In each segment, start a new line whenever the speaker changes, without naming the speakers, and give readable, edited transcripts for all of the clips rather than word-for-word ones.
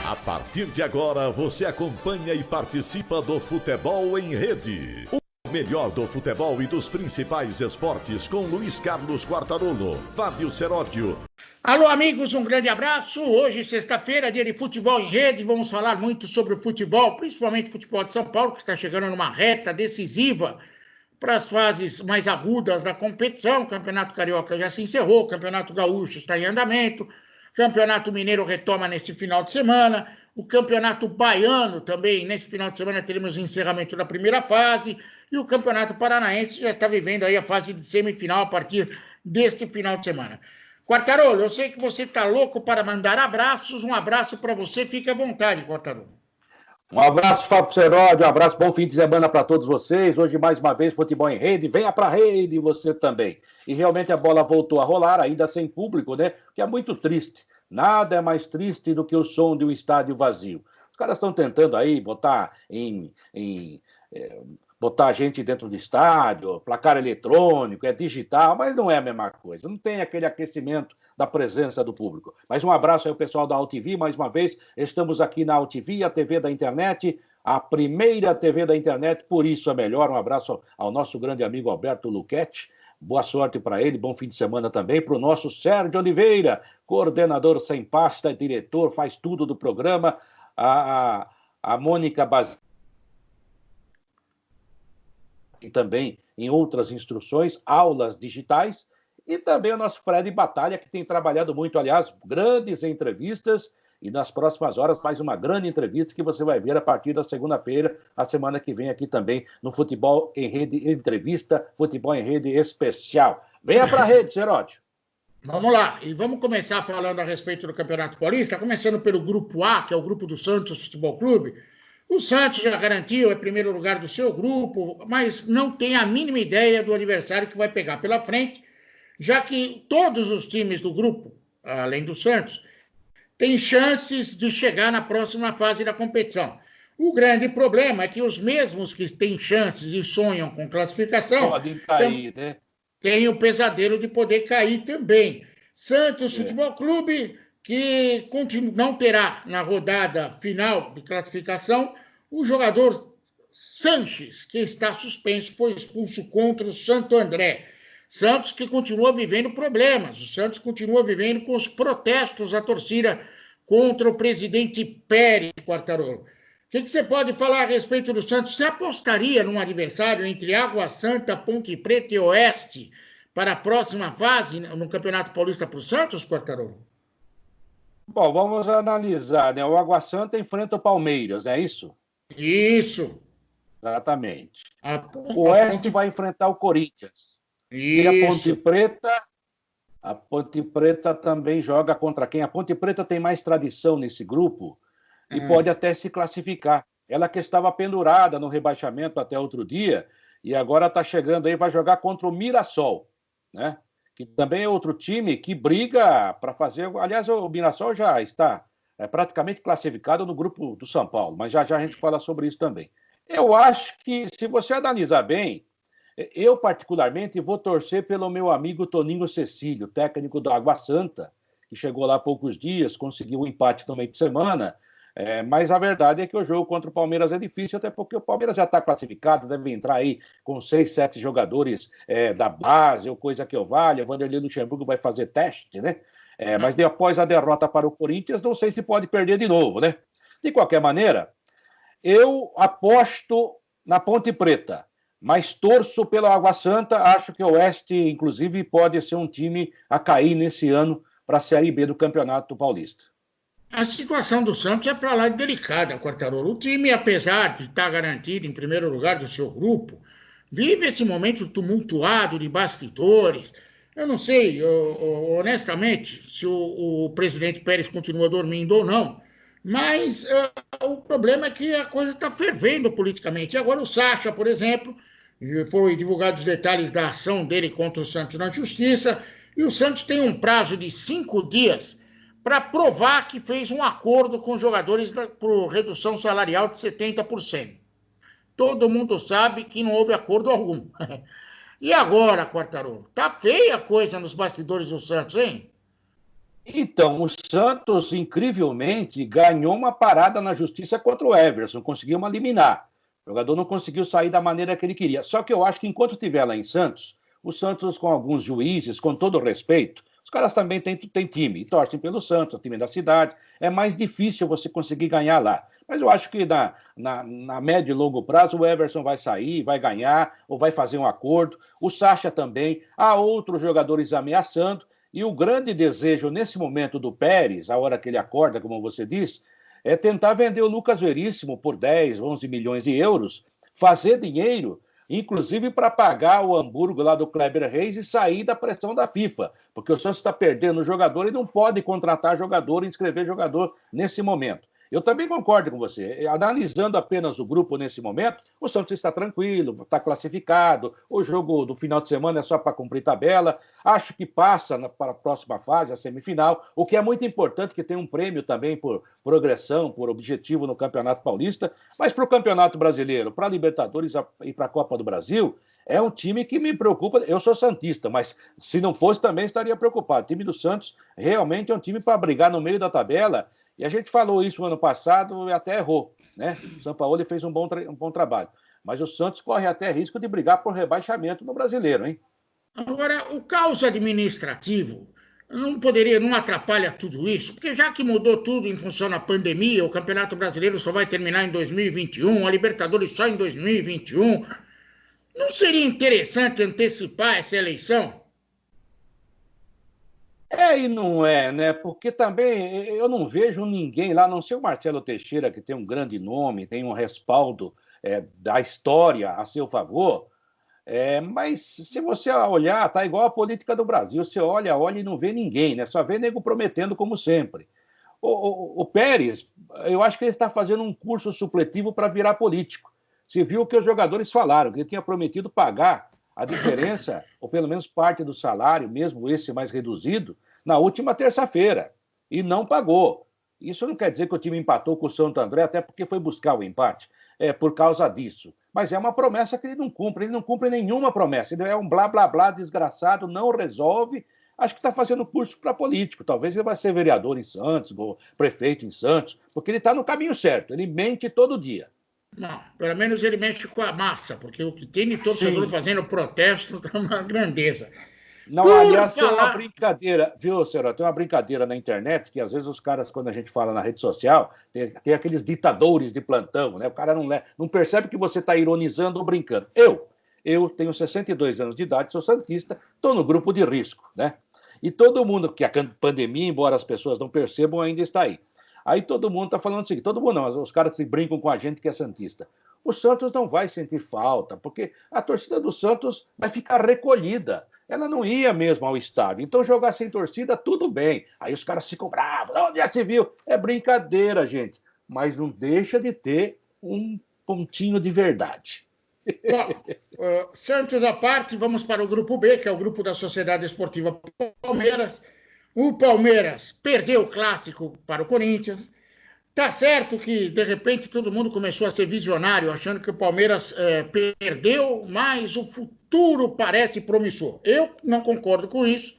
A partir de agora, você acompanha e participa do Futebol em Rede. O melhor do futebol e dos principais esportes com Luiz Carlos Quartarolo, Fábio Seródio.
Alô, amigos, um grande abraço. Hoje, sexta-feira, dia de Futebol em Rede. Vamos falar muito sobre o futebol, principalmente o futebol de São Paulo, que está chegando numa reta decisiva para as fases mais agudas da competição. O Campeonato Carioca já se encerrou, o Campeonato Gaúcho está em andamento, o Campeonato Mineiro retoma nesse final de semana, o Campeonato Baiano também, nesse final de semana, teremos o encerramento da primeira fase, e o Campeonato Paranaense já está vivendo aí a fase de semifinal a partir deste final de semana. Quartarolo, eu sei que você está louco para mandar abraços, um abraço para você, fique à vontade, Quartarolo.
Um abraço, Fábio Seródio, um abraço, bom fim de semana para todos vocês. Hoje, mais uma vez, Futebol em Rede. Venha para a rede, você também. E realmente a bola voltou a rolar, ainda sem público, né? Que é muito triste. Nada é mais triste do que o som de um estádio vazio. Os caras estão tentando aí botar botar gente dentro do estádio, placar eletrônico, é digital, mas não é a mesma coisa. Não tem aquele aquecimento da presença do público. Mas um abraço aí ao pessoal da AltV, mais uma vez. Estamos aqui na AltV, a TV da internet, a primeira TV da internet, por isso é melhor. Um abraço ao nosso grande amigo Alberto Luchetti. Boa sorte para ele, bom fim de semana também. Para o nosso Sérgio Oliveira, coordenador sem pasta, diretor, faz tudo do programa. A Mônica Basile, e também em outras instruções, aulas digitais, e também o nosso Fred Batalha, que tem trabalhado muito, aliás, grandes entrevistas, e nas próximas horas mais uma grande entrevista que você vai ver a partir da segunda-feira, a semana que vem aqui também, no Futebol em Rede Entrevista, Futebol em Rede Especial. Venha para a rede, Seródio.
Vamos lá, e vamos começar falando a respeito do Campeonato Paulista, começando pelo Grupo A, que é o grupo do Santos Futebol Clube. O Santos já garantiu, é primeiro lugar do seu grupo, mas não tem a mínima ideia do adversário que vai pegar pela frente, já que todos os times do grupo, além do Santos, têm chances de chegar na próxima fase da competição. O grande problema é que os mesmos que têm chances e sonham com classificação
podem cair, né?
Têm o pesadelo de poder cair também. Santos Futebol Clube, que não terá na rodada final de classificação o jogador Sanches, que está suspenso, foi expulso contra o Santo André. Santos que continua vivendo problemas, o Santos continua vivendo com os protestos da torcida contra o presidente Pérez, Quartarolo. O que você pode falar a respeito do Santos? Você apostaria num adversário entre Água Santa, Ponte Preta e Oeste para a próxima fase no Campeonato Paulista para o Santos, Quartarolo?
Bom, vamos analisar, né? O Água Santa enfrenta o Palmeiras, não é isso?
Isso.
Exatamente. O Oeste vai enfrentar o Corinthians.
Isso.
E a Ponte Preta também joga contra quem? A Ponte Preta tem mais tradição nesse grupo e pode até se classificar. Ela que estava pendurada no rebaixamento até outro dia e agora está chegando aí, vai jogar contra o Mirassol, né? Que também é outro time que briga para fazer... Aliás, o Mirassol já está praticamente classificado no grupo do São Paulo, mas já a gente fala sobre isso também. Eu acho que, se você analisar bem, eu particularmente vou torcer pelo meu amigo Toninho Cecílio, técnico do Água Santa, que chegou lá há poucos dias, conseguiu um empate no meio de semana, mas a verdade é que o jogo contra o Palmeiras é difícil, até porque o Palmeiras já está classificado, deve entrar aí com 6, 7 jogadores da base, ou coisa que eu valha. O Vanderlei Luxemburgo vai fazer teste, né? Mas após a derrota para o Corinthians, não sei se pode perder de novo, né? De qualquer maneira, eu aposto na Ponte Preta, mas torço pela Água Santa. Acho que o Oeste, inclusive, pode ser um time a cair nesse ano para a Série B do Campeonato Paulista.
A situação do Santos é para lá de delicada, Quartarolo. O time, apesar de estar garantido em primeiro lugar do seu grupo, vive esse momento tumultuado de bastidores. Eu não sei, honestamente, se o presidente Pérez continua dormindo ou não, mas o problema é que a coisa está fervendo politicamente. E agora o Sacha, por exemplo, foi divulgado os detalhes da ação dele contra o Santos na Justiça, e o Santos tem um prazo de 5 dias para provar que fez um acordo com os jogadores por redução salarial de 70%. Todo mundo sabe que não houve acordo algum. E agora, Quartarolo? Tá feia a coisa nos bastidores do Santos, hein?
Então, o Santos, incrivelmente, ganhou uma parada na justiça contra o Everson, conseguiu uma liminar. O jogador não conseguiu sair da maneira que ele queria. Só que eu acho que enquanto estiver lá em Santos, o Santos, com alguns juízes, com todo respeito, os caras também têm time, e torcem pelo Santos, o time da cidade. É mais difícil você conseguir ganhar lá. Mas eu acho que na médio e longo prazo o Everson vai sair, vai ganhar, ou vai fazer um acordo. O Sacha também. Há outros jogadores ameaçando. E o grande desejo nesse momento do Pérez, a hora que ele acorda, como você disse, é tentar vender o Lucas Veríssimo por 10, 11 milhões de euros, fazer dinheiro, inclusive para pagar o Hamburgo lá do Kleber Reis e sair da pressão da FIFA, porque o Santos está perdendo o jogador e não pode contratar jogador e inscrever jogador nesse momento. Eu também concordo com você. Analisando apenas o grupo nesse momento, o Santos está tranquilo, está classificado. O jogo do final de semana é só para cumprir tabela. Acho que passa para a próxima fase, a semifinal, o que é muito importante, que tem um prêmio também por progressão, por objetivo no Campeonato Paulista. Mas para o Campeonato Brasileiro, para a Libertadores e para a Copa do Brasil, é um time que me preocupa. Eu sou santista, mas se não fosse também estaria preocupado. O time do Santos realmente é um time para brigar no meio da tabela. E a gente falou isso no ano passado e até errou, né? O Sampaoli fez um bom trabalho. Mas o Santos corre até risco de brigar por rebaixamento no Brasileiro, hein?
Agora, o caos administrativo não atrapalha tudo isso, porque já que mudou tudo em função da pandemia, o Campeonato Brasileiro só vai terminar em 2021, a Libertadores só em 2021, não seria interessante antecipar essa eleição?
É e não é, né? Porque também eu não vejo ninguém lá, a não ser o Marcelo Teixeira, que tem um grande nome, tem um respaldo da história a seu favor. Mas se você olhar, tá igual a política do Brasil. Você olha e não vê ninguém, né? Só vê nego prometendo como sempre. O Pérez, eu acho que ele está fazendo um curso supletivo para virar político. Você viu o que os jogadores falaram, que ele tinha prometido pagar a diferença, ou pelo menos parte do salário, mesmo esse mais reduzido, na última terça-feira. E não pagou. Isso não quer dizer que o time empatou com o Santo André, até porque foi buscar o empate, por causa disso. Mas é uma promessa que ele não cumpre nenhuma promessa. Ele é um blá, blá, blá desgraçado, não resolve. Acho que está fazendo curso para político. Talvez ele vai ser vereador em Santos, prefeito em Santos, porque ele está no caminho certo. Ele mente todo dia.
Não, pelo menos ele mexe com a massa, porque o que tem de torcedor fazendo protesto está uma grandeza.
Não, aliás, tem uma brincadeira, viu, Seró? Tem uma brincadeira na internet que às vezes os caras, quando a gente fala na rede social, tem aqueles ditadores de plantão, né? O cara não percebe que você está ironizando ou brincando. Eu tenho 62 anos de idade, sou santista, estou no grupo de risco, né? E todo mundo, que a pandemia, embora as pessoas não percebam, ainda está aí. Aí todo mundo está falando o seguinte, todo mundo não, os caras que brincam com a gente que é santista. O Santos não vai sentir falta, porque a torcida do Santos vai ficar recolhida. Ela não ia mesmo ao estádio. Então, jogar sem torcida, tudo bem. Aí os caras ficam bravos. Onde já se viu? É brincadeira, gente. Mas não deixa de ter um pontinho de verdade.
Bom, Santos à parte, vamos para o grupo B, que é o grupo da Sociedade Esportiva Palmeiras. O Palmeiras perdeu o clássico para o Corinthians. Tá certo que, de repente, todo mundo começou a ser visionário, achando que o Palmeiras perdeu, mas o futuro parece promissor. Eu não concordo com isso.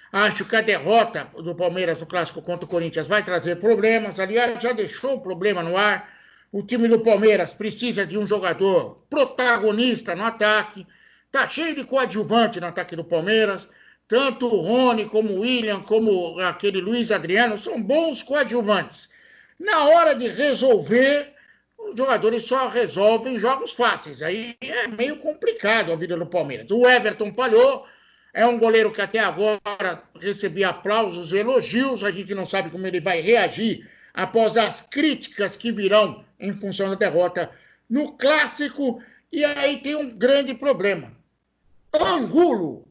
Acho que a derrota do Palmeiras no clássico contra o Corinthians vai trazer problemas. Aliás, já deixou o problema no ar. O time do Palmeiras precisa de um jogador protagonista no ataque. Tá cheio de coadjuvante no ataque do Palmeiras. Tanto o Rony, como o William, como aquele Luiz Adriano, são bons coadjuvantes. Na hora de resolver, os jogadores só resolvem jogos fáceis. Aí é meio complicado a vida do Palmeiras. O Everton falhou, é um goleiro que até agora recebia aplausos e elogios. A gente não sabe como ele vai reagir após as críticas que virão em função da derrota no Clássico. E aí tem um grande problema. Angulo.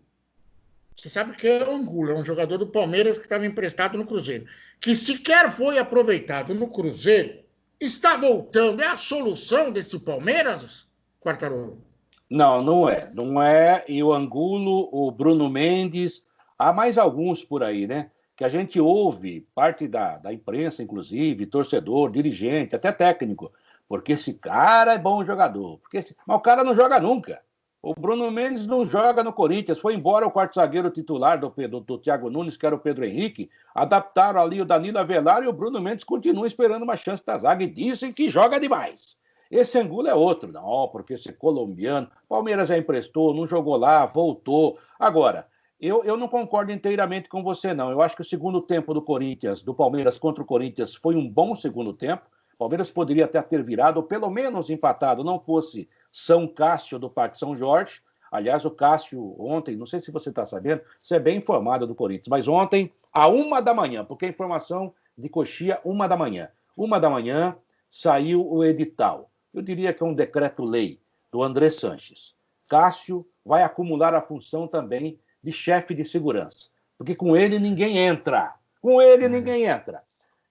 Você sabe que é o Angulo, é um jogador do Palmeiras que estava emprestado no Cruzeiro, que sequer foi aproveitado no Cruzeiro, está voltando. É a solução desse Palmeiras, Quartarolo?
Não, não é. Não é. E o Angulo, o Bruno Mendes, há mais alguns por aí, né? Que a gente ouve, parte da imprensa, inclusive, torcedor, dirigente, até técnico, porque esse cara é bom jogador. Mas o cara não joga nunca. O Bruno Mendes não joga no Corinthians. Foi embora o quarto zagueiro titular do Thiago Nunes, que era o Pedro Henrique. Adaptaram ali o Danilo Avelar e o Bruno Mendes continua esperando uma chance da zaga e dizem que joga demais. Esse Angulo é outro. Não, porque esse colombiano. Palmeiras já emprestou, não jogou lá, voltou. Agora, eu não concordo inteiramente com você, não. Eu acho que o segundo tempo do Corinthians, do Palmeiras contra o Corinthians, foi um bom segundo tempo. O Palmeiras poderia até ter virado, ou pelo menos empatado, não fosse São Cássio do Parque São Jorge. Aliás, o Cássio ontem, não sei se você está sabendo, você é bem informado do Corinthians, mas ontem, à 1h, porque a informação de Coxia, 1h. 1h saiu o edital. Eu diria que é um decreto-lei do André Sanches. Cássio vai acumular a função também de chefe de segurança, porque com ele ninguém entra. Com ele ninguém entra.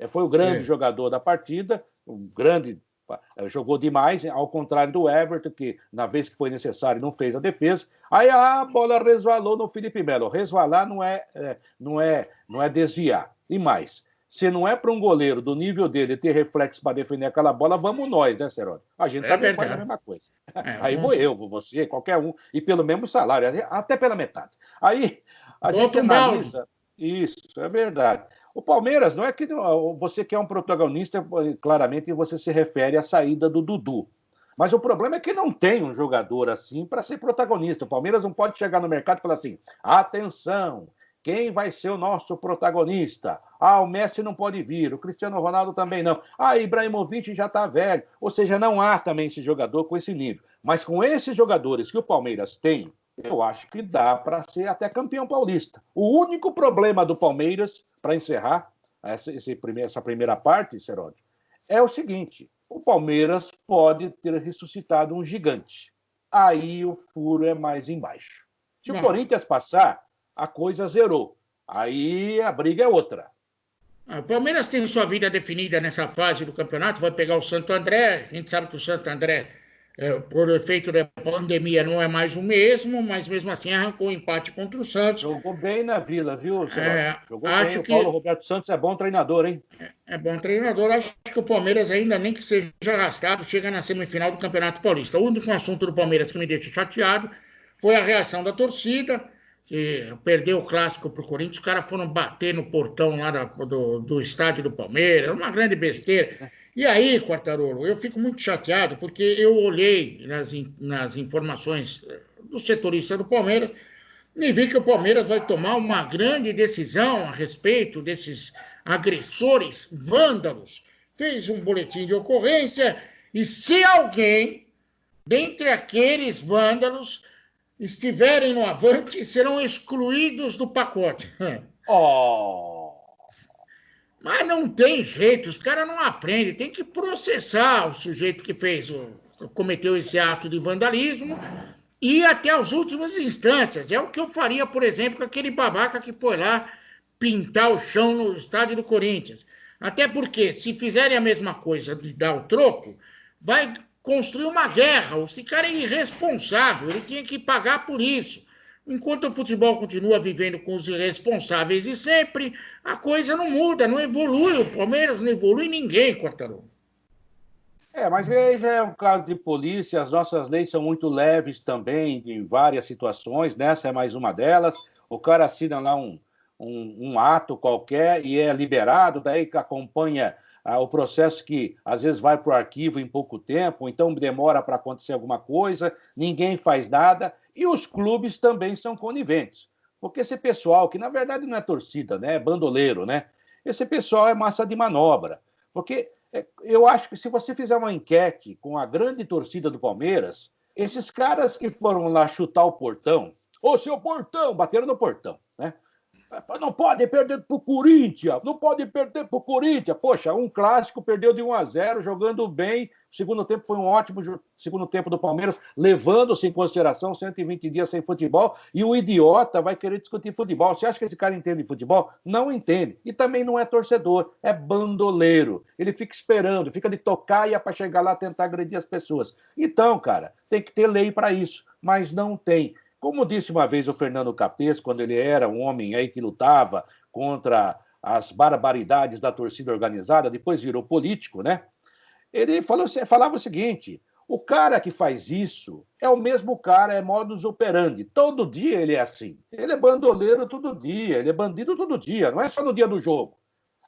Foi o grande jogador da partida, jogou demais, ao contrário do Everton, que na vez que foi necessário não fez a defesa. Aí a bola resvalou no Felipe Melo. Resvalar não é desviar. E mais, se não é para um goleiro do nível dele ter reflexo para defender aquela bola, vamos nós, né, Seródio? A gente também faz a mesma coisa. Aí vou eu, vou você, qualquer um, e pelo mesmo salário, até pela metade. Aí a gente analisa... Isso, é verdade. O Palmeiras, não é que você quer um protagonista, claramente você se refere à saída do Dudu. Mas o problema é que não tem um jogador assim para ser protagonista. O Palmeiras não pode chegar no mercado e falar assim: atenção, quem vai ser o nosso protagonista? O Messi não pode vir, o Cristiano Ronaldo também não. Ibrahimovic já está velho. Ou seja, não há também esse jogador com esse nível. Mas com esses jogadores que o Palmeiras tem, eu acho que dá para ser até campeão paulista. O único problema do Palmeiras, para encerrar essa primeira parte, Seródio, é o seguinte: o Palmeiras pode ter ressuscitado um gigante. Aí o furo é mais embaixo. Se o Corinthians passar, a coisa zerou. Aí a briga é outra.
O Palmeiras tem sua vida definida nessa fase do campeonato, vai pegar o Santo André. A gente sabe que o Santo André, por efeito da pandemia, não é mais o mesmo, mas mesmo assim arrancou o empate contra o Santos.
Jogou bem na Vila, viu, Jogou bem. O Paulo Roberto Santos é bom treinador, hein?
É bom treinador. Acho que o Palmeiras, ainda nem que seja arrastado, chega na semifinal do Campeonato Paulista. O único assunto do Palmeiras que me deixa chateado foi a reação da torcida, que perdeu o clássico para o Corinthians. Os caras foram bater no portão lá do estádio do Palmeiras, uma grande besteira. E aí, Quartarolo, eu fico muito chateado, porque eu olhei nas informações do setorista do Palmeiras e vi que o Palmeiras vai tomar uma grande decisão a respeito desses agressores vândalos. Fez um boletim de ocorrência e se alguém, dentre aqueles vândalos, estiverem no avante, serão excluídos do pacote. Mas não tem jeito, os caras não aprendem, tem que processar o sujeito que cometeu esse ato de vandalismo e ir até as últimas instâncias. É o que eu faria, por exemplo, com aquele babaca que foi lá pintar o chão no estádio do Corinthians. Até porque, se fizerem a mesma coisa de dar o troco, vai construir uma guerra. Esse cara é irresponsável, ele tinha que pagar por isso. Enquanto o futebol continua vivendo com os irresponsáveis de sempre, a coisa não muda, não evolui. O Palmeiras não evolui ninguém, Quartarolo.
Mas aí já é um caso de polícia, as nossas leis são muito leves também, em várias situações, nessa é mais uma delas. O cara assina lá um ato qualquer e é liberado, daí que acompanha o processo que às vezes vai para o arquivo em pouco tempo, então demora para acontecer alguma coisa, ninguém faz nada, e os clubes também são coniventes. Porque esse pessoal, que na verdade não é torcida, né? É bandoleiro, né? Esse pessoal é massa de manobra. Porque eu acho que se você fizer uma enquete com a grande torcida do Palmeiras, esses caras que foram lá chutar o portão, seu portão, bateram no portão, né? Não pode perder para o Corinthians, não pode perder para o Corinthians. Poxa, um clássico perdeu de 1-0, jogando bem. O segundo tempo foi um ótimo segundo tempo do Palmeiras, levando-se em consideração 120 dias sem futebol, e o idiota vai querer discutir futebol. Você acha que esse cara entende futebol? Não entende. E também não é torcedor, é bandoleiro. Ele fica esperando, fica de tocaia para chegar lá tentar agredir as pessoas. Então, cara, tem que ter lei para isso, mas não tem. Como disse uma vez o Fernando Capês, quando ele era um homem aí que lutava contra as barbaridades da torcida organizada, depois virou político, né? Ele falava o seguinte: O cara que faz isso é o mesmo cara, é modus operandi. Todo dia ele é assim. Ele é bandoleiro todo dia, ele é bandido todo dia, não é só no dia do jogo.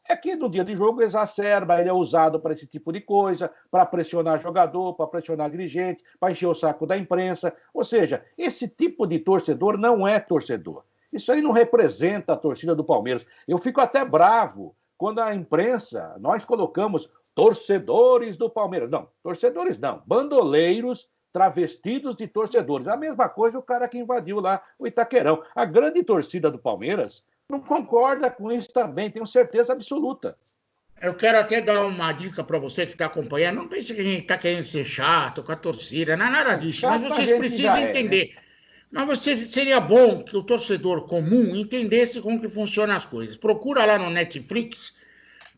É que no dia de jogo exacerba, ele é usado para esse tipo de coisa, para pressionar jogador, para pressionar dirigente, para encher o saco da imprensa. Ou seja, esse tipo de torcedor não é torcedor. Isso aí não representa a torcida do Palmeiras. Eu fico até bravo quando a imprensa, nós colocamos torcedores do Palmeiras. Não, torcedores não, bandoleiros travestidos de torcedores. A mesma coisa o cara que invadiu lá o Itaquerão. A grande torcida do Palmeiras não concorda com isso também, tenho certeza absoluta.
Eu quero até dar uma dica para você que está acompanhando. Não pense que a gente está querendo ser chato com a torcida, não é nada disso. Mas vocês precisam entender. Mas seria bom que o torcedor comum entendesse como que funcionam as coisas. Procura lá no Netflix,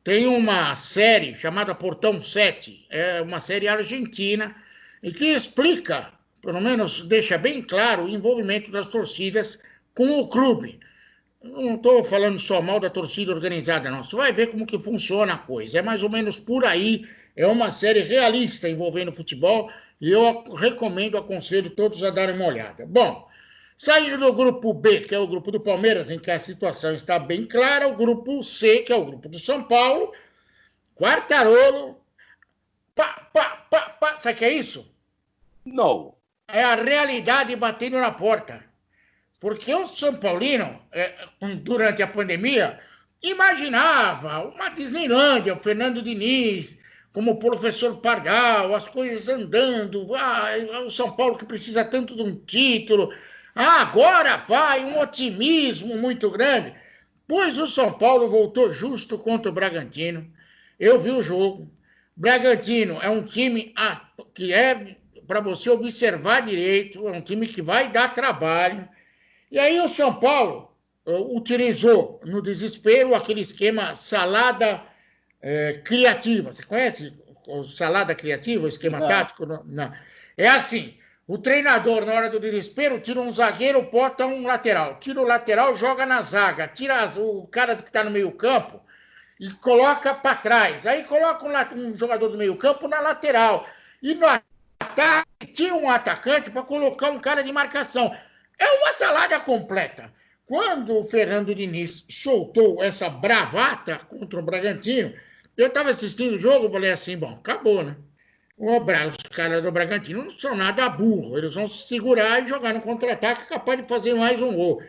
tem uma série chamada Portão 7, é uma série argentina, e que explica, pelo menos deixa bem claro, o envolvimento das torcidas com o clube. Eu não estou falando só mal da torcida organizada, não. Você vai ver como que funciona a coisa. É mais ou menos por aí. É uma série realista envolvendo futebol e eu recomendo, aconselho todos a darem uma olhada. Bom, saindo do grupo B, que é o grupo do Palmeiras, em que a situação está bem clara, o grupo C, que é o grupo do São Paulo, Quartarolo, pá. Sabe o que é isso?
Não.
É a realidade batendo na porta. Porque o São Paulino, durante a pandemia, imaginava uma Disneylândia, o Fernando Diniz, como o professor Pardal, as coisas andando, o São Paulo que precisa tanto de um título, agora vai um otimismo muito grande. Pois o São Paulo voltou justo contra o Bragantino. Eu vi o jogo. Bragantino é um time que é para você observar direito, é um time que vai dar trabalho. E aí o São Paulo utilizou no desespero aquele esquema salada criativa. Você conhece o salada criativa, o esquema tático? Não. É assim, o treinador, na hora do desespero, tira um zagueiro, bota um lateral. Tira o lateral, joga na zaga. Tira o cara que está no meio campo e coloca para trás. Aí coloca um jogador do meio campo na lateral. E no ataque, tira um atacante para colocar um cara de marcação. É uma salada completa. Quando o Fernando Diniz soltou essa bravata contra o Bragantino, eu estava assistindo o jogo e falei assim, bom, acabou, né? Os caras do Bragantino não são nada burro, eles vão se segurar e jogar no contra-ataque capaz de fazer mais um gol.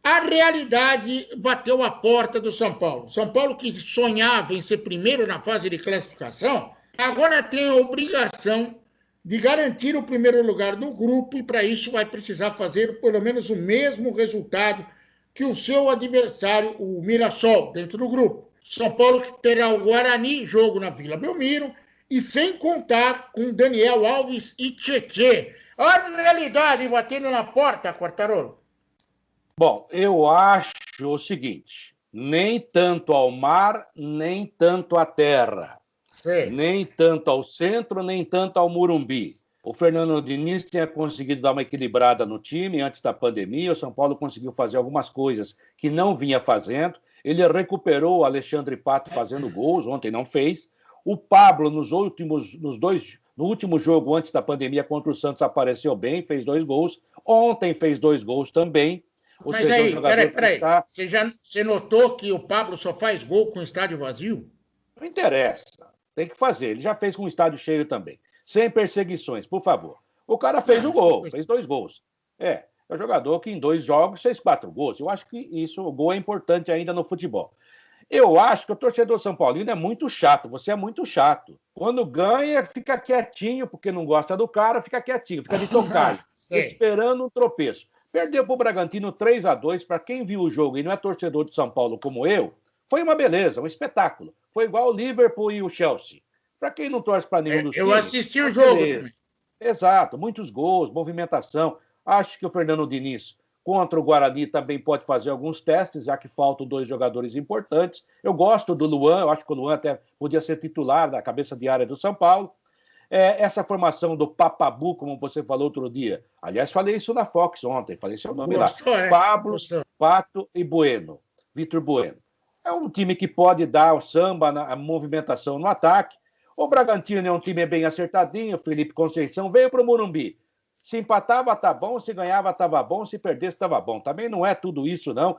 A realidade bateu a porta do São Paulo. São Paulo, que sonhava em ser primeiro na fase de classificação, agora tem a obrigação de garantir o primeiro lugar do grupo, e para isso vai precisar fazer pelo menos o mesmo resultado que o seu adversário, o Mirassol, dentro do grupo. São Paulo que terá o Guarani, jogo na Vila Belmiro, e sem contar com Daniel Alves e Tietê. A realidade batendo na porta, Quartarolo.
Bom, eu acho o seguinte, nem tanto ao mar, nem tanto à terra. Sim. Nem tanto ao centro, nem tanto ao Morumbi. O Fernando Diniz tinha conseguido dar uma equilibrada no time antes da pandemia. O São Paulo conseguiu fazer algumas coisas que não vinha fazendo. Ele recuperou o Alexandre Pato fazendo gols, ontem não fez. O Pablo, no último jogo antes da pandemia contra o Santos, apareceu bem, fez 2 gols. Ontem fez 2 gols também.
Mas aí, peraí. Você notou que o Pablo só faz gol com o estádio vazio?
Não interessa. Tem que fazer. Ele já fez com o estádio cheio também. Sem perseguições, por favor. O cara fez um gol, fez 2 gols. É um jogador que em 2 jogos fez 4 gols. Eu acho que o gol é importante ainda no futebol. Eu acho que o torcedor São Paulino é muito chato. Você é muito chato. Quando ganha, fica quietinho, porque não gosta do cara, fica quietinho, fica de tocaio, esperando um tropeço. Perdeu para o Bragantino 3-2. Para quem viu o jogo e não é torcedor de São Paulo como eu, foi uma beleza, um espetáculo. Foi igual o Liverpool e o Chelsea. Para quem não torce para nenhum dos times...
Eu assisti o jogo também.
Exato, muitos gols, movimentação. Acho que o Fernando Diniz, contra o Guarani, também pode fazer alguns testes, já que faltam 2 jogadores importantes. Eu gosto do Luan, eu acho que o Luan até podia ser titular da cabeça de área do São Paulo. Essa formação do Papabu, como você falou outro dia. Aliás, falei isso na Fox ontem, falei seu nome lá. Pablo, Pato e Bueno. Vitor Bueno. É um time que pode dar o samba, a movimentação no ataque. O Bragantino é um time bem acertadinho, Felipe Conceição veio para o Morumbi. Se empatava, tá bom, se ganhava, tava bom, se perdesse, tava bom. Também não é tudo isso, não.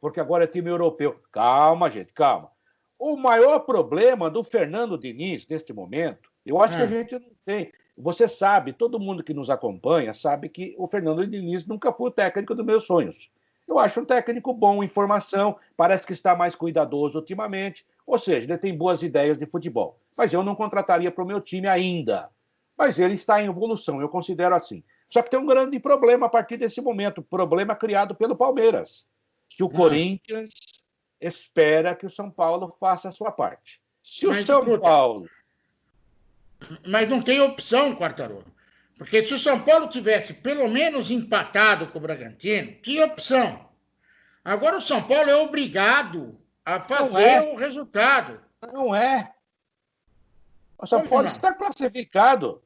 Porque agora é time europeu. Calma, gente, calma. O maior problema do Fernando Diniz, neste momento, eu acho que a gente não tem. Você sabe, todo mundo que nos acompanha sabe que o Fernando Diniz nunca foi o técnico dos meus sonhos. Eu acho um técnico bom em formação, parece que está mais cuidadoso ultimamente, ou seja, ele tem boas ideias de futebol. Mas eu não contrataria para o meu time ainda. Mas ele está em evolução, eu considero assim. Só que tem um grande problema a partir desse momento, problema criado pelo Palmeiras, que o Corinthians espera que o São Paulo faça a sua parte. Se o São Paulo...
Mas não tem opção, Quartarolo. Porque se o São Paulo tivesse pelo menos empatado com o Bragantino, que opção? Agora o São Paulo é obrigado a fazer o resultado.
Não é. O São Paulo está classificado.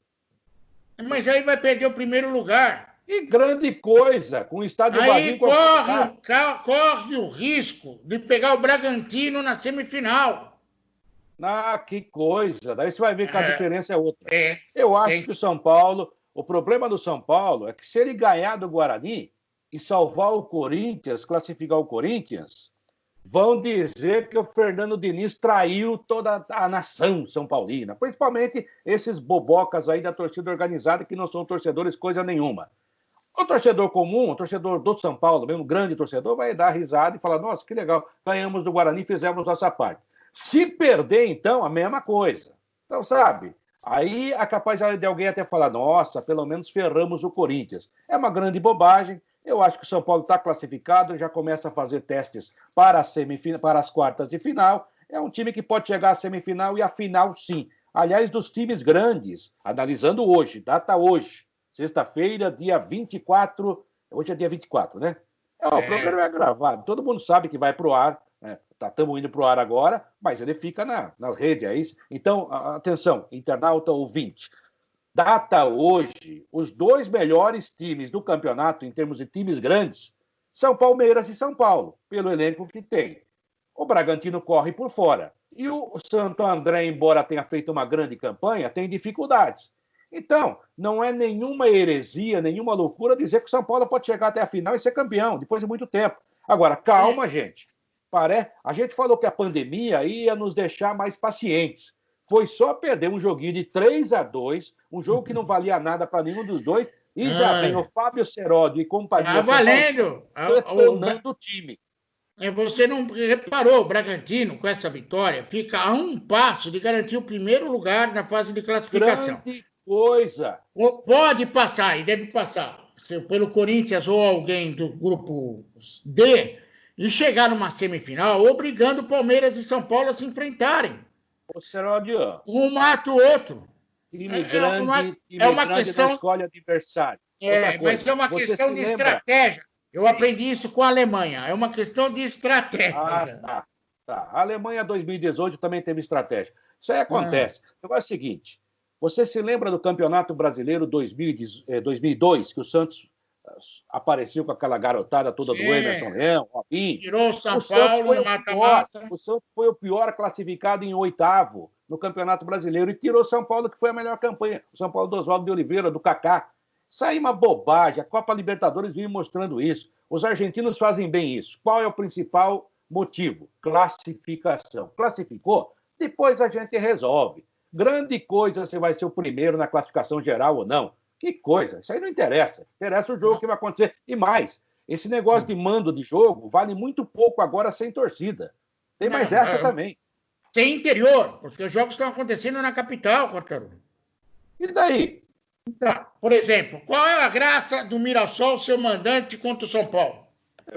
Mas aí vai perder o primeiro lugar.
Que grande coisa, com o estádio vazio.
Aí corre o risco de pegar o Bragantino na semifinal.
Que coisa. Daí você vai ver que a diferença é outra. Eu acho que o São Paulo... O problema do São Paulo é que se ele ganhar do Guarani e salvar o Corinthians, classificar o Corinthians, vão dizer que o Fernando Diniz traiu toda a nação são paulina, principalmente esses bobocas aí da torcida organizada que não são torcedores coisa nenhuma. O torcedor comum, o torcedor do São Paulo, mesmo grande torcedor, vai dar risada e falar, nossa, que legal, ganhamos do Guarani, fizemos nossa parte. Se perder, então, a mesma coisa. Então, sabe... Aí é capaz de alguém até falar, nossa, pelo menos ferramos o Corinthians. É uma grande bobagem. Eu acho que o São Paulo está classificado, já começa a fazer testes para as quartas de final. É um time que pode chegar à semifinal e à final, sim. Aliás, dos times grandes, analisando hoje, data hoje, sexta-feira, dia 24. Hoje é dia 24, né? O programa é gravado, todo mundo sabe que vai para o ar. Estamos indo para o ar agora, mas ele fica na rede, é isso? Então, atenção, internauta ouvinte. Data hoje, os dois melhores times do campeonato, em termos de times grandes, são Palmeiras e São Paulo, pelo elenco que tem. O Bragantino corre por fora. E o Santo André, embora tenha feito uma grande campanha, tem dificuldades. Então, não é nenhuma heresia, nenhuma loucura dizer que o São Paulo pode chegar até a final e ser campeão, depois de muito tempo. Agora, calma, gente. A gente falou que a pandemia ia nos deixar mais pacientes. Foi só perder um joguinho de 3-2, um jogo que não valia nada para nenhum dos dois, e já vem o Fábio Seródio e companhia.
Tá valendo!
Detonando o time.
Você não reparou, o Bragantino, com essa vitória, fica a um passo de garantir o primeiro lugar na fase de classificação.
Grande coisa!
Pode passar, e deve passar, pelo Corinthians ou alguém do grupo D, e chegar numa semifinal, obrigando Palmeiras e São Paulo a se enfrentarem.
Ô, Seródio.
Um mata o outro.
Time grande não escolhe adversário.
Mas é uma questão de estratégia. Eu aprendi isso com a Alemanha. É uma questão de estratégia.
Tá. A Alemanha 2018 também teve estratégia. Isso aí acontece. Agora é o seguinte, você se lembra do Campeonato Brasileiro 2002, que o Santos apareceu com aquela garotada toda do Emerson Leão, Robinho.
Tirou o São Paulo no mata-mata.
O Santos foi o pior classificado em 8º no Campeonato Brasileiro e tirou o São Paulo, que foi a melhor campanha. O São Paulo do Oswaldo de Oliveira, do Kaká. Isso aí é uma bobagem. A Copa Libertadores vive mostrando isso. Os argentinos fazem bem isso. Qual é o principal motivo? Classificação. Classificou? Depois a gente resolve. Grande coisa se vai ser o primeiro na classificação geral ou não. Que coisa, isso aí não interessa. Interessa o jogo que vai acontecer. E mais, esse negócio de mando de jogo vale muito pouco agora sem torcida. Tem mais essa também.
Sem interior, porque os jogos estão acontecendo na capital, Quartarolo.
E daí?
Tá. Por exemplo, qual é a graça do Mirassol, seu mandante, contra o São Paulo?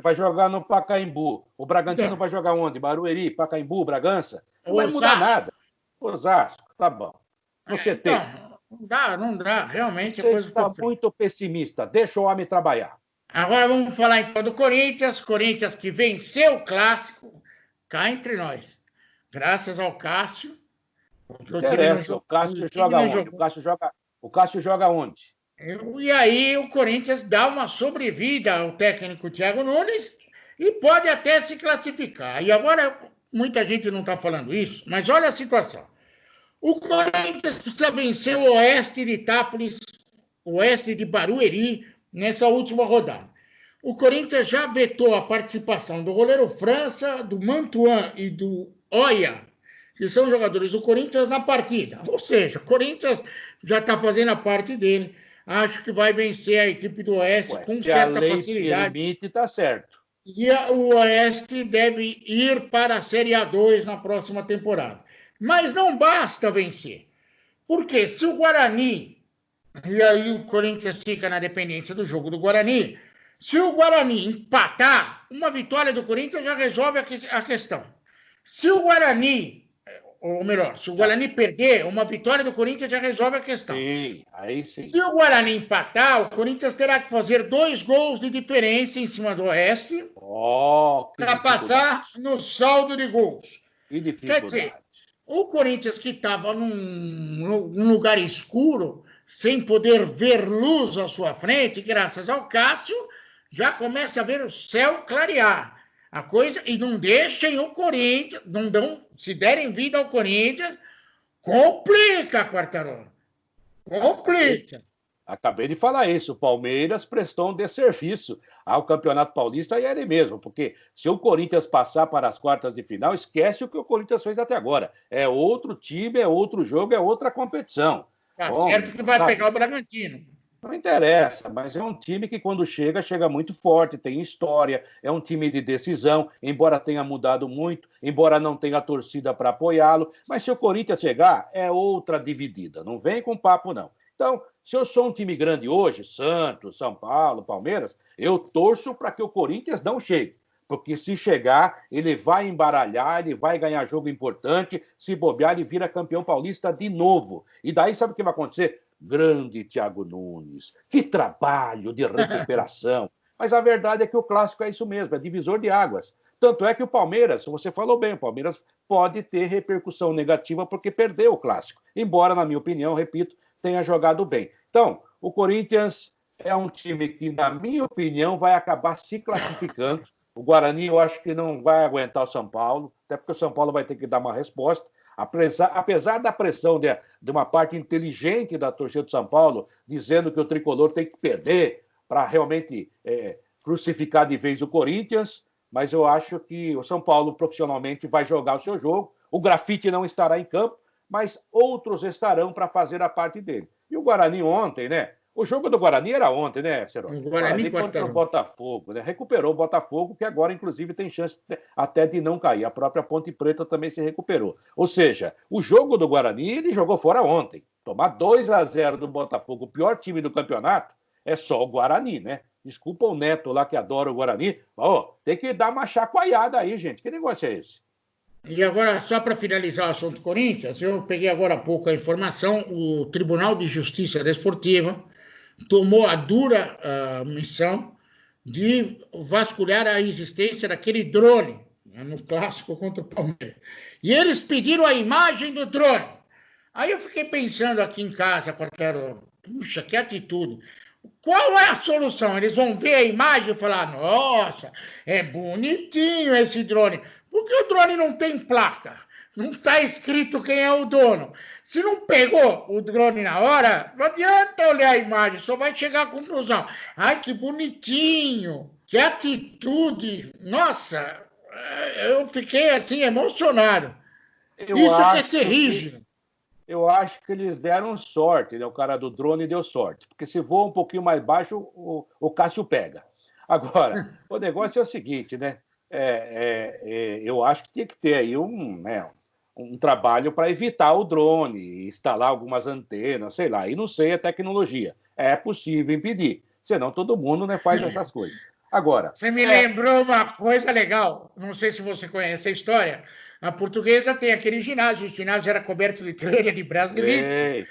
Vai jogar no Pacaembu. O Bragantino vai jogar onde? Barueri, Pacaembu, Bragança? Não vai mudar nada. Osasco, tá bom. Você tem...
Não dá, realmente
Você está muito pessimista. Deixa o homem trabalhar.
Agora vamos falar então do Corinthians. Corinthians que venceu o Clássico, cá entre nós. Graças ao Cássio.
O Cássio joga onde? O Cássio joga onde?
E aí o Corinthians dá uma sobrevida ao técnico Thiago Nunes e pode até se classificar. E agora muita gente não está falando isso, mas olha a situação. O Corinthians precisa vencer o Oeste de Itápolis, o Oeste de Barueri, nessa última rodada. O Corinthians já vetou a participação do goleiro França, do Mantuan e do Oia, que são jogadores do Corinthians na partida. Ou seja, o Corinthians já está fazendo a parte dele. Acho que vai vencer a equipe do Oeste com certa facilidade.
Permite, tá certo.
E o Oeste deve ir para a Série A2 na próxima temporada. Mas não basta vencer. Porque se o Guarani, e aí o Corinthians fica na dependência do jogo do Guarani, se o Guarani empatar, uma vitória do Corinthians já resolve a questão. Se o Guarani, ou melhor, se o Guarani perder, uma vitória do Corinthians já resolve a questão.
Sim, aí sim.
Se o Guarani empatar, o Corinthians terá que fazer 2 gols de diferença em cima do Oeste para passar no saldo de gols.
Que dificuldade.
Quer dizer, o Corinthians que estava num lugar escuro, sem poder ver luz à sua frente, graças ao Cássio, já começa a ver o céu clarear. A coisa, e não deixem o Corinthians, não dão, se derem vida ao Corinthians, complica, Quartarolo. Complica.
Acabei de falar isso. O Palmeiras prestou um desserviço ao Campeonato Paulista e é ele mesmo, porque se o Corinthians passar para as quartas de final, esquece o que o Corinthians fez até agora. É outro time, é outro jogo, é outra competição.
Tá certo que vai pegar o Bragantino.
Não interessa, mas é um time que quando chega, chega muito forte, tem história, é um time de decisão, embora tenha mudado muito, embora não tenha torcida para apoiá-lo, mas se o Corinthians chegar, é outra dividida, não vem com papo não. Então, se eu sou um time grande hoje, Santos, São Paulo, Palmeiras, eu torço para que o Corinthians não chegue, porque se chegar, ele vai embaralhar, ele vai ganhar jogo importante, se bobear, ele vira campeão paulista de novo. E daí sabe o que vai acontecer? Grande Thiago Nunes, que trabalho de recuperação. Mas a verdade é que o clássico é isso mesmo, é divisor de águas. Tanto é que o Palmeiras, você falou bem, o Palmeiras pode ter repercussão negativa porque perdeu o clássico. Embora, na minha opinião, repito, tenha jogado bem. Então, o Corinthians é um time que, na minha opinião, vai acabar se classificando. O Guarani, eu acho que não vai aguentar o São Paulo, até porque o São Paulo vai ter que dar uma resposta. Apesar da pressão de uma parte inteligente da torcida do São Paulo, dizendo que o tricolor tem que perder para realmente crucificar de vez o Corinthians, mas eu acho que o São Paulo profissionalmente vai jogar o seu jogo. O Grafite não estará em campo, mas outros estarão para fazer a parte dele. E o Guarani ontem, né? O jogo do Guarani era ontem, né, Serol?
O Guarani
contra o Botafogo, né? Recuperou o Botafogo, que agora, inclusive, tem chance até de não cair. A própria Ponte Preta também se recuperou. Ou seja, o jogo do Guarani, ele jogou fora ontem. Tomar 2-0 do Botafogo, o pior time do campeonato, é só o Guarani, né? Desculpa o Neto lá que adora o Guarani. Tem que dar uma chacoalhada aí, gente. Que negócio é esse?
E agora, só para finalizar o assunto Corinthians, eu peguei agora há pouco a informação, o Tribunal de Justiça Desportiva tomou a dura missão de vasculhar a existência daquele drone, né, no clássico contra o Palmeiras. E eles pediram a imagem do drone. Aí eu fiquei pensando aqui em casa, Quartarolo, puxa, que atitude. Qual é a solução? Eles vão ver a imagem e falar, nossa, é bonitinho esse drone. Por que o drone não tem placa? Não está escrito quem é o dono. Se não pegou o drone na hora, não adianta olhar a imagem, só vai chegar à conclusão. Ai, que bonitinho, que atitude. Nossa, eu fiquei assim emocionado. Isso é ser rígido.
Eu acho que eles deram sorte, né? O cara do drone deu sorte. Porque se voa um pouquinho mais baixo, o Cássio pega. Agora, o negócio é o seguinte, né? Eu acho que tinha que ter aí um trabalho para evitar o drone, instalar algumas antenas, sei lá, e não sei a tecnologia. É possível impedir, senão todo mundo, né, faz essas coisas. Agora...
Você me lembrou uma coisa legal, não sei se você conhece a história, a Portuguesa tem aquele ginásio, o ginásio era coberto de trelha de brasilite.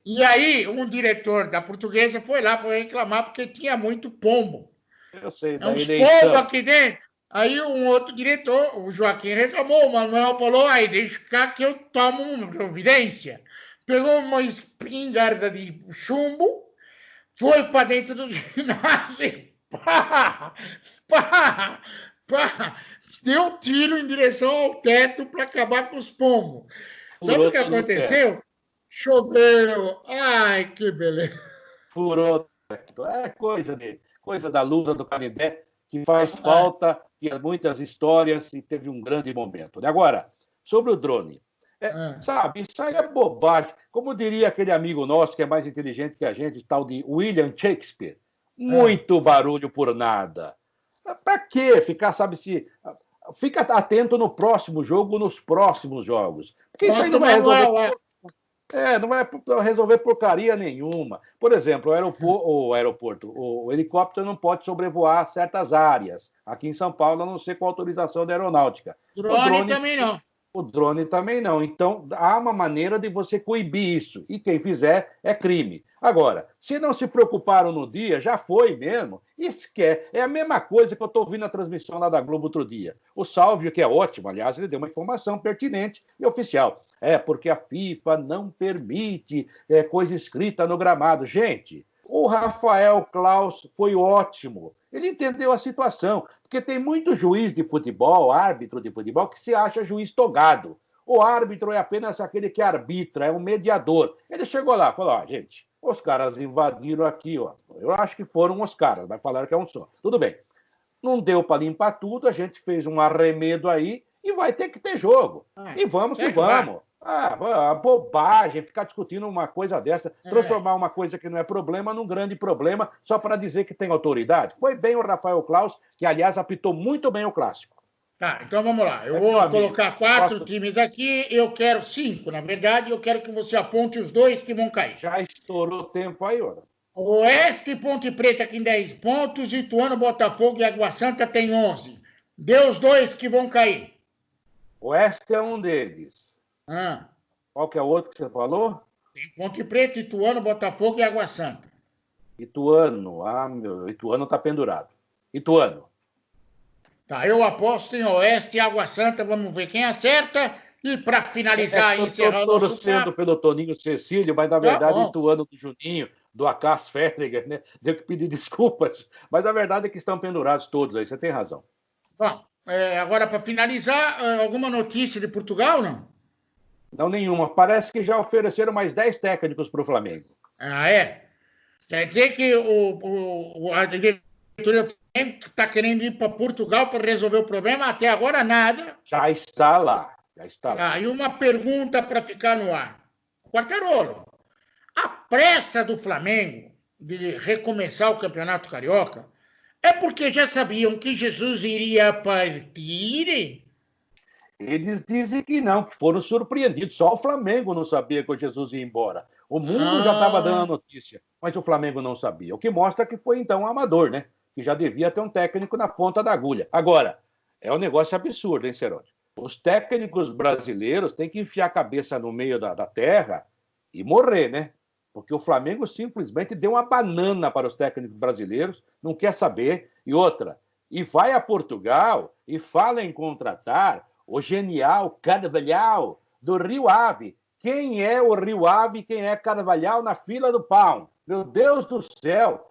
E aí um diretor da Portuguesa foi reclamar porque tinha muito pombo.
Eu sei,
uns pombos aqui dentro. Aí um outro diretor, o Joaquim, reclamou, o Manuel falou, aí deixa ficar que eu tomo uma providência. Pegou uma espingarda de chumbo, foi para dentro do ginásio e deu tiro em direção ao teto para acabar com os pombos. Sabe o que aconteceu? Choveu. Ai, que beleza.
Furou. É coisa da luta do Canindé, que faz falta, e muitas histórias, e teve um grande momento. Agora, sobre o drone. Sabe, isso aí é bobagem. Como diria aquele amigo nosso, que é mais inteligente que a gente, tal de William Shakespeare. Muito barulho por nada. Para quê ficar, sabe, se... Fica atento no próximo jogo, nos próximos jogos. Porque isso aí não vai resolver... não vai resolver porcaria nenhuma. Por exemplo, o helicóptero não pode sobrevoar certas áreas. Aqui em São Paulo, a não ser com autorização da aeronáutica.
O drone também não.
O drone também não. Então, há uma maneira de você coibir isso. E quem fizer é crime. Agora, se não se preocuparam no dia, já foi mesmo. Esquece. É a mesma coisa que eu estou ouvindo na transmissão lá da Globo outro dia. O Sálvio, que é ótimo, aliás, ele deu uma informação pertinente e oficial. Porque a FIFA não permite coisa escrita no gramado. Gente, o Rafael Claus foi ótimo. Ele entendeu a situação. Porque tem muito juiz de futebol, árbitro de futebol, que se acha juiz togado. O árbitro é apenas aquele que arbitra, é um mediador. Ele chegou lá e falou, gente, os caras invadiram aqui, ó. Eu acho que foram os caras, mas falaram que é um só. Tudo bem. Não deu para limpar tudo, a gente fez um arremedo aí e vai ter que ter jogo. E vamos que vamos. A bobagem, ficar discutindo uma coisa dessa, transformar uma coisa que não é problema num grande problema, só para dizer que tem autoridade. Foi bem o Rafael Claus, que, aliás, apitou muito bem o clássico.
Tá, então vamos lá. Eu vou colocar 4 times aqui, eu quero 5. Na verdade, eu quero que você aponte os 2 que vão cair.
Já estourou o tempo aí, ora.
Oeste, Ponte Preta tem 10 pontos, Ituano, Botafogo e Água Santa tem 11. Dê os 2 que vão cair.
Oeste é um deles. Qual que é o outro que você falou?
Tem Ponte Preta, Ituano, Botafogo e Água Santa.
Ituano. Ituano está pendurado. Ituano.
Tá, eu aposto em Oeste e Água Santa. Vamos ver quem acerta. E para finalizar e encerrar o nosso papo...
Estou torcendo pelo Toninho Cecílio, mas na verdade Ituano do Juninho, do Acas Ferreira, né? Deu que pedir desculpas. Mas a verdade é que estão pendurados todos aí, você tem razão.
Bom, agora para finalizar, alguma notícia de Portugal, não?
Não, nenhuma. Parece que já ofereceram mais 10 técnicos para o Flamengo.
É? Quer dizer que a diretoria do Flamengo está querendo ir para Portugal para resolver o problema? Até agora, nada.
Já está lá.
E uma pergunta para ficar no ar. Quartarolo, a pressa do Flamengo de recomeçar o Campeonato Carioca é porque já sabiam que Jesus iria partir?
Eles dizem que não, que foram surpreendidos. Só o Flamengo não sabia que o Jesus ia embora. O mundo já estava dando a notícia, mas o Flamengo não sabia. O que mostra que foi, então, um amador, né? Que já devia ter um técnico na ponta da agulha. Agora, é um negócio absurdo, hein, Seródio? Os técnicos brasileiros têm que enfiar a cabeça no meio da terra e morrer, né? Porque o Flamengo simplesmente deu uma banana para os técnicos brasileiros, não quer saber. E outra, e vai a Portugal e fala em contratar o genial Carvalhal do Rio Ave. Quem é o Rio Ave e quem é Carvalhal na fila do pão? Meu Deus do céu!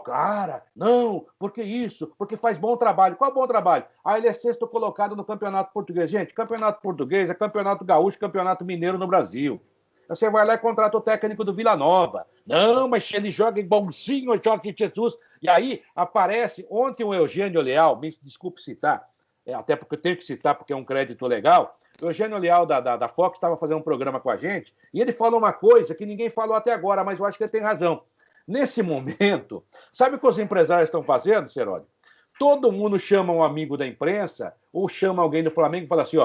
Cara, não, porque isso? Porque faz bom trabalho. Qual bom trabalho? Ele é 6º colocado no Campeonato Português. Gente, Campeonato Português é Campeonato Gaúcho, Campeonato Mineiro no Brasil. Você vai lá e contrata o técnico do Vila Nova. Não, mas ele joga igualzinho o Jorge Jesus. E aí aparece, ontem o Eugênio Leal, me desculpe citar, até porque eu tenho que citar porque é um crédito legal, o Eugênio Leal da Fox estava fazendo um programa com a gente e ele falou uma coisa que ninguém falou até agora, mas eu acho que ele tem razão. Nesse momento, sabe o que os empresários estão fazendo, Seródio? Todo mundo chama um amigo da imprensa ou chama alguém do Flamengo e fala assim,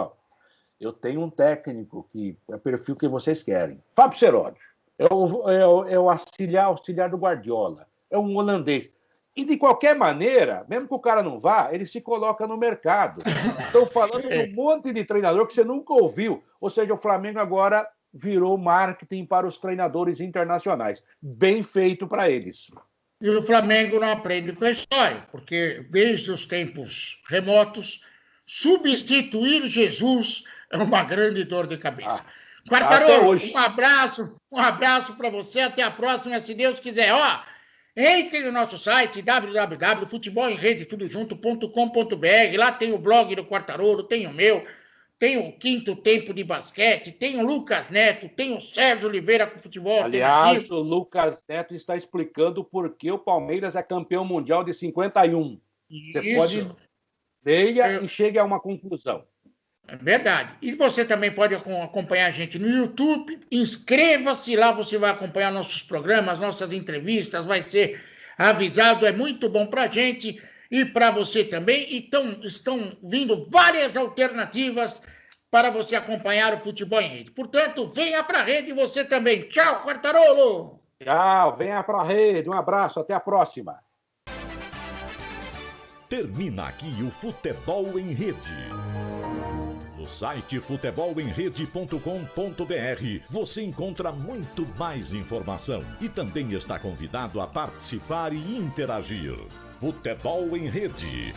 eu tenho um técnico que é o perfil que vocês querem. Fábio Seródio, é o auxiliar do Guardiola, é um holandês. E, de qualquer maneira, mesmo que o cara não vá, ele se coloca no mercado. Estão falando de um monte de treinador que você nunca ouviu. Ou seja, o Flamengo agora virou marketing para os treinadores internacionais. Bem feito para eles.
E o Flamengo não aprende com a história, porque desde os tempos remotos, substituir Jesus é uma grande dor de cabeça. Quartarolo, um abraço para você, até a próxima, se Deus quiser. Entre no nosso site www.futebolemrede.com.br. Lá tem o blog do Quartarolo, tem o meu, tem o Quinto Tempo de Basquete, tem o Lucas Neto, tem o Sérgio Oliveira com futebol.
Aliás, o Lucas Neto está explicando por que o Palmeiras é campeão mundial de 51. Você pode leia e chegue a uma conclusão.
É verdade. E você também pode acompanhar a gente no YouTube. Inscreva-se lá, você vai acompanhar nossos programas, nossas entrevistas, vai ser avisado. É muito bom para a gente e para você também. Então, estão vindo várias alternativas para você acompanhar o Futebol em Rede. Portanto, venha para a rede você também. Tchau, Quartarolo!
Tchau, venha para a rede. Um abraço, até a próxima.
Termina aqui o Futebol em Rede. No site futebolemrede.com.br você encontra muito mais informação e também está convidado a participar e interagir. Futebol em Rede.